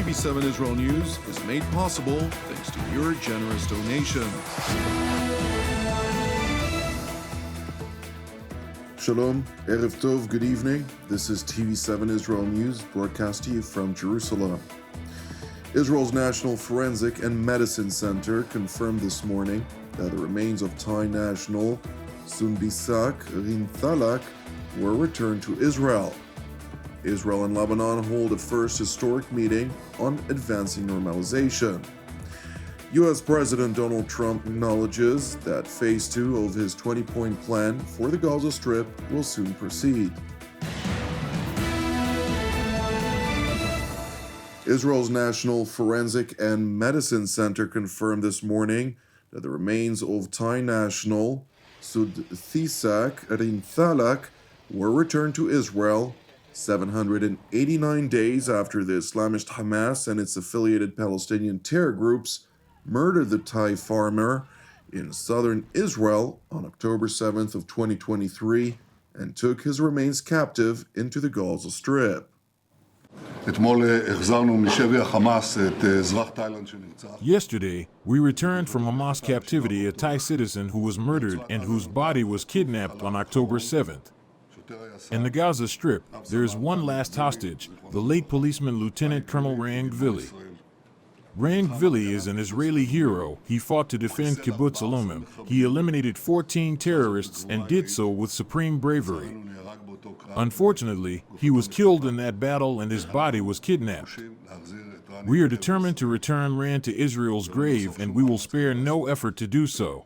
TV7 Israel News is made possible thanks to your generous donations. Shalom, Erev Tov, good evening. This is TV7 Israel News, broadcast to you from Jerusalem. Israel's National Forensic and Medicine Center confirmed this morning that the remains of Thai National Sudthisak Rinthalak were returned to Israel. Israel and Lebanon hold a first historic meeting on advancing normalization. U.S. President Donald Trump acknowledges that Phase 2 of his 20-point plan for the Gaza Strip will soon proceed. Israel's National Forensic and Medicine Center confirmed this morning that the remains of Thai National Sudthisak Rinthalak were returned to Israel 789 days after the Islamist Hamas and its affiliated Palestinian terror groups murdered the Thai farmer in southern Israel on October 7th of 2023 and took his remains captive into the Gaza Strip. Yesterday, we returned from Hamas captivity a Thai citizen who was murdered and whose body was kidnapped on October 7th. In the Gaza Strip, there is one last hostage, the late policeman Lieutenant Colonel Rang Vili. Rang Vili is an Israeli hero. He fought to defend Kibbutz Alomim. He eliminated 14 terrorists and did so with supreme bravery. Unfortunately, he was killed in that battle and his body was kidnapped. We are determined to return Rang to Israel's grave, and we will spare no effort to do so.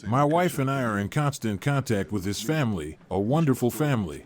My wife and I are in constant contact with his family, a wonderful family.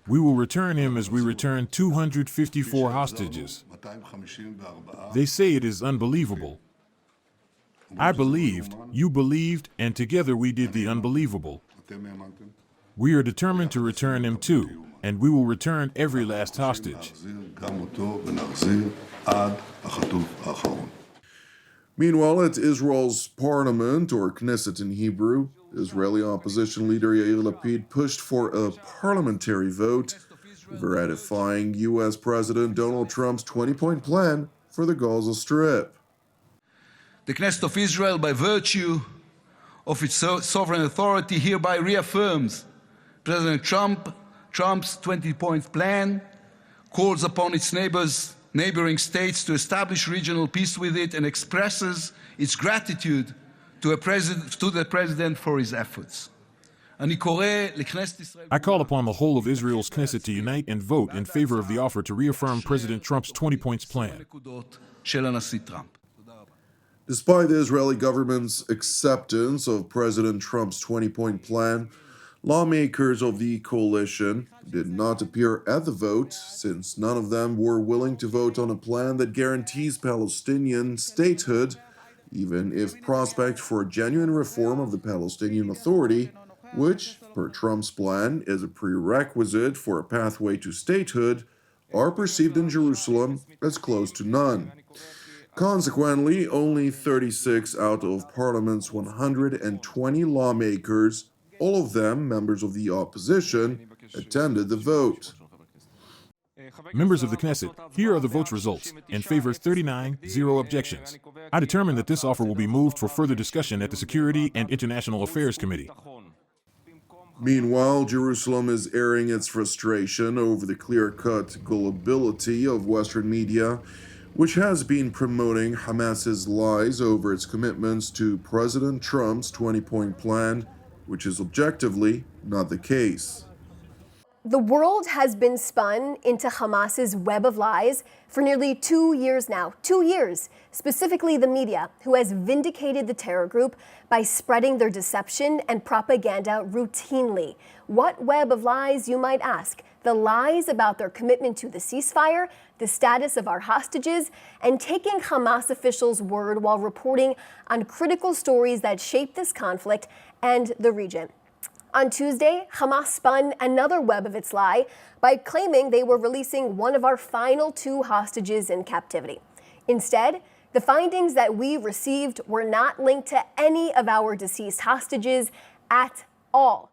We will return him as we return 254 hostages. They say it is unbelievable. I believed, you believed, and together we did the unbelievable. We are determined to return him too, and we will return every last hostage. Meanwhile, at Israel's parliament, or Knesset in Hebrew, Israeli opposition leader Yair Lapid pushed for a parliamentary vote ratifying U.S. President Donald Trump's 20-point plan for the Gaza Strip. The Knesset of Israel, by virtue of its sovereign authority, hereby reaffirms President Trump's 20-point plan, calls upon its neighboring states to establish regional peace with it, and expresses its gratitude to the President for his efforts. I call upon the whole of Israel's Knesset to unite and vote in favor of the offer to reaffirm President Trump's 20-points plan. Despite the Israeli government's acceptance of President Trump's 20-point plan, lawmakers of the coalition did not appear at the vote, since none of them were willing to vote on a plan that guarantees Palestinian statehood, even if prospect for a genuine reform of the Palestinian Authority, which, per Trump's plan, is a prerequisite for a pathway to statehood, are perceived in Jerusalem as close to none. Consequently, only 36 out of Parliament's 120 lawmakers, all of them members of the opposition, attended the vote. Members of the Knesset, here are the vote results. In favor 39, 0 objections. I determine that this offer will be moved for further discussion at the Security and International Affairs Committee. Meanwhile, Jerusalem is airing its frustration over the clear-cut gullibility of Western media, which has been promoting Hamas's lies over its commitments to President Trump's 20-point plan, which is objectively not the case. The world has been spun into Hamas's web of lies for nearly 2 years now. 2 years, specifically the media, who has vindicated the terror group by spreading their deception and propaganda routinely. What web of lies, you might ask? The lies about their commitment to the ceasefire, the status of our hostages, and taking Hamas officials' word while reporting on critical stories that shape this conflict and the region. On Tuesday, Hamas spun another web of its lie by claiming they were releasing one of our final 2 hostages in captivity. Instead, the findings that we received were not linked to any of our deceased hostages at all.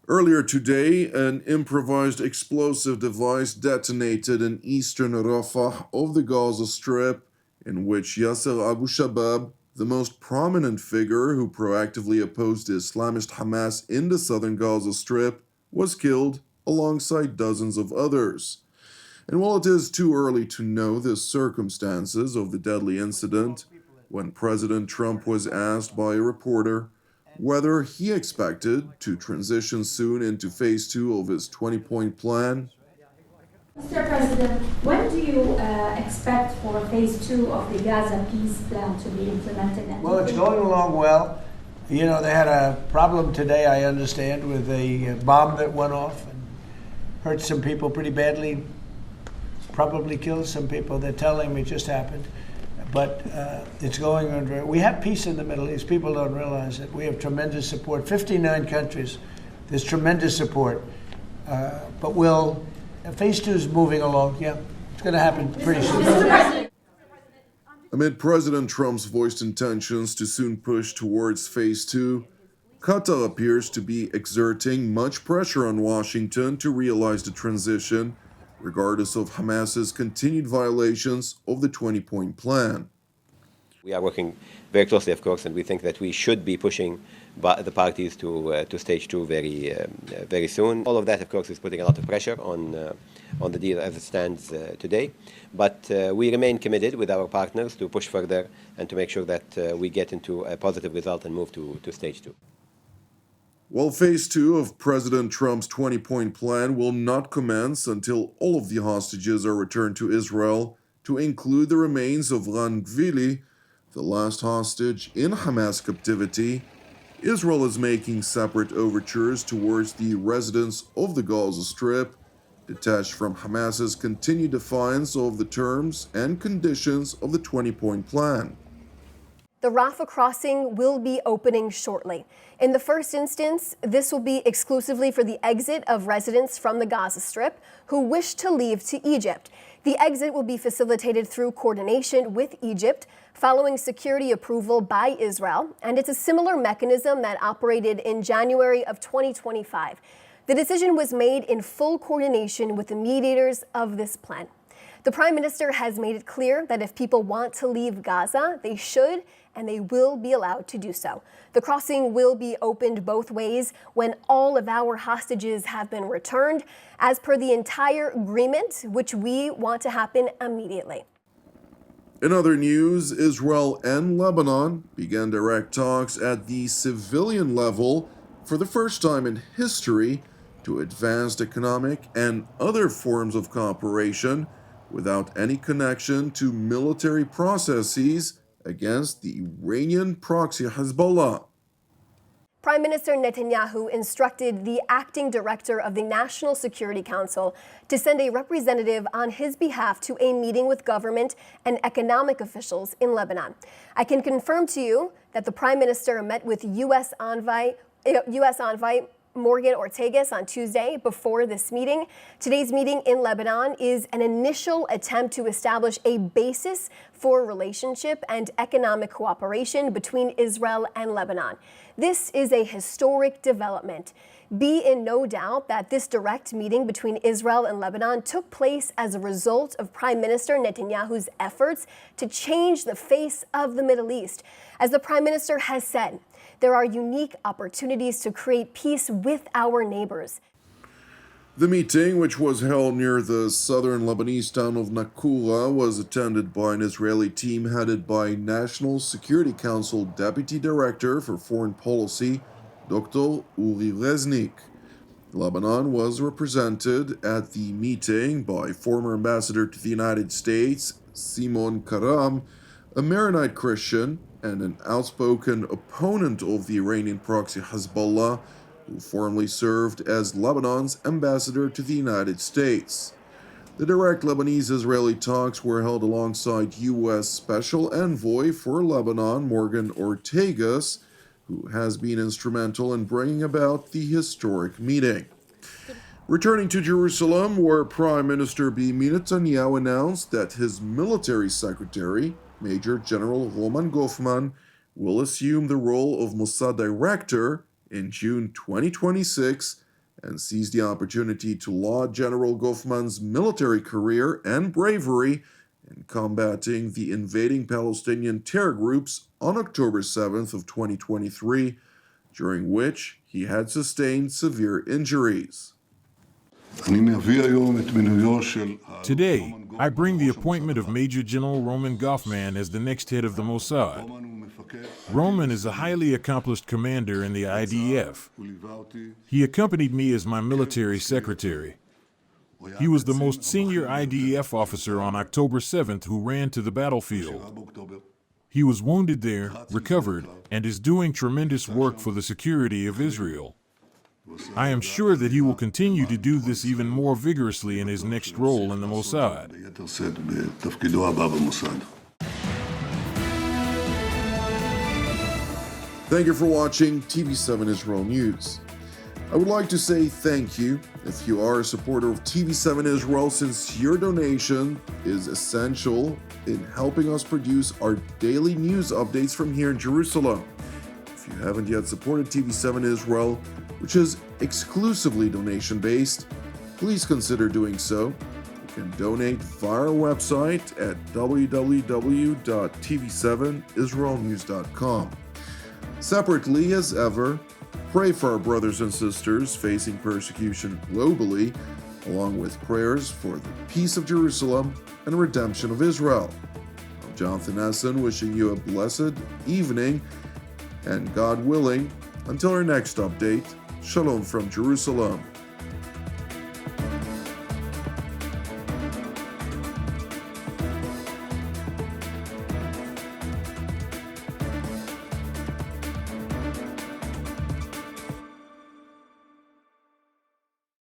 Earlier today, an improvised explosive device detonated in eastern Rafah of the Gaza Strip, in which Yasser Abu Shabab, the most prominent figure who proactively opposed the Islamist Hamas in the southern Gaza Strip, was killed alongside dozens of others. And while it is too early to know the circumstances of the deadly incident, when President Trump was asked by a reporter whether he expected to transition soon into phase 2 of his 20-point plan, Mr. President, when do you expect for phase 2 of the Gaza peace plan to be implemented? Well, it's going along well. You know, they had a problem today, I understand, with a bomb that went off and hurt some people pretty badly, probably killed some people. They're telling me it just happened. But it's going on very. We have peace in the Middle East. People don't realize it. We have tremendous support. 59 countries. There's tremendous support. But phase 2 is moving along. Yeah, it's going to happen pretty soon. amid President Trump's voiced intentions to soon push towards phase 2, Qatar appears to be exerting much pressure on Washington to realize the transition, regardless of Hamas's continued violations of the 20-point plan. We are working very closely, of course, and we think that we should be pushing the parties to stage 2 very soon. All of that, of course, is putting a lot of pressure on the deal as it stands today. But we remain committed with our partners to push further and to make sure that we get into a positive result and move to stage 2. While phase 2 of President Trump's 20-point plan will not commence until all of the hostages are returned to Israel, to include the remains of Ran Gvili, the last hostage in Hamas captivity, Israel is making separate overtures towards the residents of the Gaza Strip, detached from Hamas's continued defiance of the terms and conditions of the 20-point plan. The Rafah crossing will be opening shortly. In the first instance, this will be exclusively for the exit of residents from the Gaza Strip who wish to leave to Egypt. The exit will be facilitated through coordination with Egypt, following security approval by Israel, and it's a similar mechanism that operated in January of 2025. The decision was made in full coordination with the mediators of this plan. The Prime Minister has made it clear that if people want to leave Gaza, they should and they will be allowed to do so. The crossing will be opened both ways when all of our hostages have been returned, as per the entire agreement, which we want to happen immediately. In other news, Israel and Lebanon began direct talks at the civilian level for the first time in history to advance economic and other forms of cooperation without any connection to military processes against the Iranian proxy Hezbollah. Prime Minister Netanyahu instructed the acting director of the National Security Council to send a representative on his behalf to a meeting with government and economic officials in Lebanon. I can confirm to you that the Prime Minister met with U.S. envoy Morgan Ortagus on Tuesday before this meeting. Today's meeting in Lebanon is an initial attempt to establish a basis for relationship and economic cooperation between Israel and Lebanon. This is a historic development. Be in no doubt that this direct meeting between Israel and Lebanon took place as a result of Prime Minister Netanyahu's efforts to change the face of the Middle East. As the Prime Minister has said, there are unique opportunities to create peace with our neighbors. The meeting, which was held near the southern Lebanese town of Nakura, was attended by an Israeli team headed by National Security Council Deputy Director for Foreign Policy, Dr. Uri Reznik. Lebanon was represented at the meeting by former Ambassador to the United States, Simon Karam, a Maronite Christian and an outspoken opponent of the Iranian proxy Hezbollah, who formerly served as Lebanon's ambassador to the United States. The direct Lebanese-Israeli talks were held alongside U.S. Special Envoy for Lebanon, Morgan Ortagus, who has been instrumental in bringing about the historic meeting. Returning to Jerusalem, where Prime Minister Benjamin Netanyahu announced that his military secretary, Major General Roman Goffman, will assume the role of Mossad director in June 2026 and seized the opportunity to laud General Goffman's military career and bravery in combating the invading Palestinian terror groups on October 7th of 2023, during which he had sustained severe injuries. Today, I bring the appointment of Major General Roman Goffman as the next head of the Mossad. Roman is a highly accomplished commander in the IDF. He accompanied me as my military secretary. He was the most senior IDF officer on October 7th who ran to the battlefield. He was wounded there, recovered, and is doing tremendous work for the security of Israel. I am sure that he will continue to do this even more vigorously in his next role in the Mossad. Thank you for watching TV7 Israel News. I would like to say thank you if you are a supporter of TV7 Israel, since your donation is essential in helping us produce our daily news updates from here in Jerusalem. If you haven't yet supported TV7 Israel, which is exclusively donation-based, please consider doing so. You can donate via our website at www.tv7israelnews.com. Separately, as ever, pray for our brothers and sisters facing persecution globally, along with prayers for the peace of Jerusalem and redemption of Israel. I'm Jonathan Essen, wishing you a blessed evening, and God willing, until our next update, Shalom from Jerusalem.